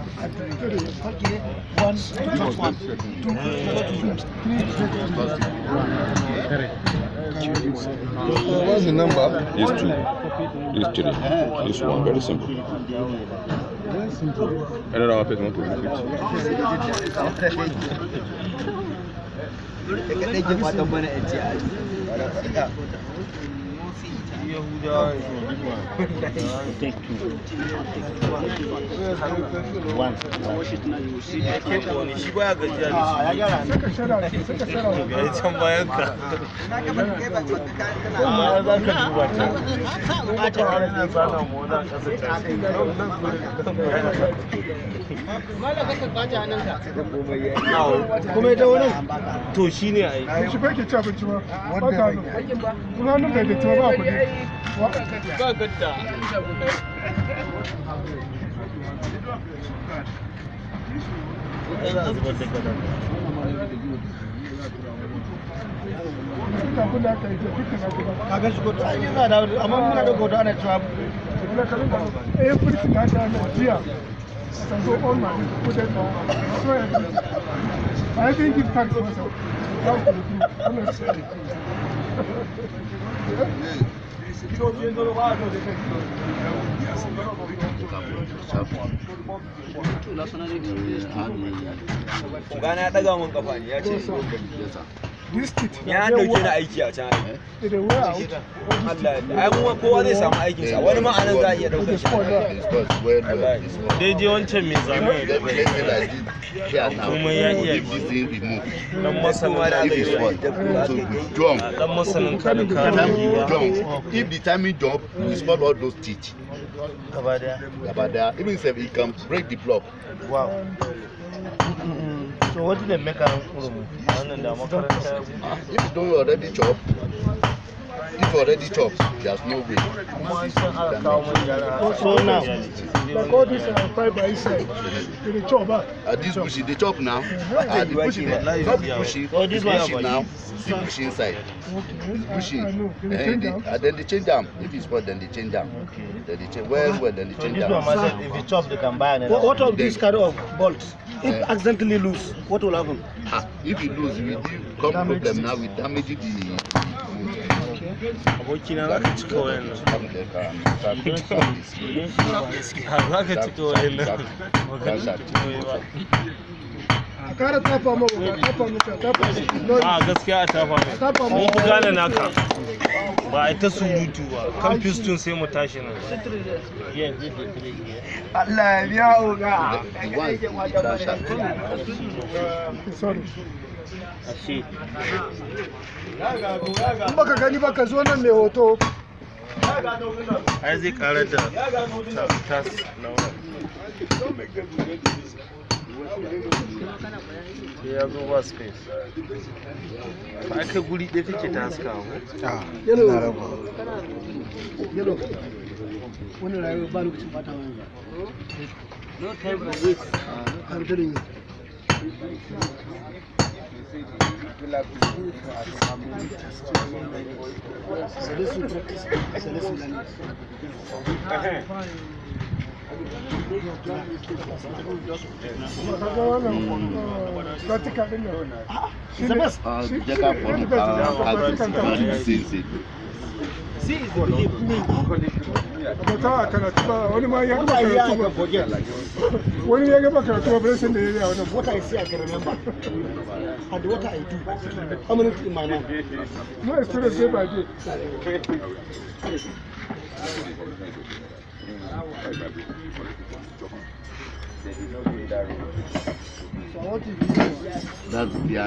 What's the number? It's 2. It's 3. It's 1. Very simple. Another one, 150. Take 2. 1. shi baya gajiya da shi ga can bayan ka kuma ita wani to shi ne a yi shi fa ke ci abinci ba ba ka kuma hannun bai da ba kuɗi ba gadda kaga shi kotu an yi na da amma muna da kotu ana cewa everything that I know here I can go on my put it on I think give thanks myself that's the truth honestly Gana ya ɗaga mun kafa ne ya ce ya dauke ni aiki a can Allah ai mu kowa zai samu aikin sa wani ma anan za a iya daukar shi daidai wancan mai zane kuma ya iya dan masana da dan masanin kanin if the timing jump you spot all those teeth gaba daya even if he can break the block. Wow. So what did they make around if you don't already chop, there's no way. So now, like all this 5 by 6 they chop This bushy, they chop now. The bushy, not bushy. Oh, this one now. The bushy inside. It's bushy. And then they change them. If it's spot, then they change them. Then they change well, then they change them. If you chop, they can buy another. What of this kind of bolts? If accidentally lose, what will happen? If you lose, we come problem now with damaging the. Abokina za ka cika wayan nan. Za ka cika wayan nan. a kara tafa ma tafa a gaskiya a tafa mai mun ku gane naka ba a ta surutu ba kan piston sai mu tashi nan Allah ya biya oga in baka gani baka zo nan mai hoto ai zai karar da tas ya zo ba space ba aka guri ɗaya kake ta haska mu yana raba wani rayuwa ba lokacin bata wani no time for wait I'm telling you wani ya gaba karatu ba bai san da yayi wannan what I see I can remember and what I do how many in my mind no experience day by day so what is that's the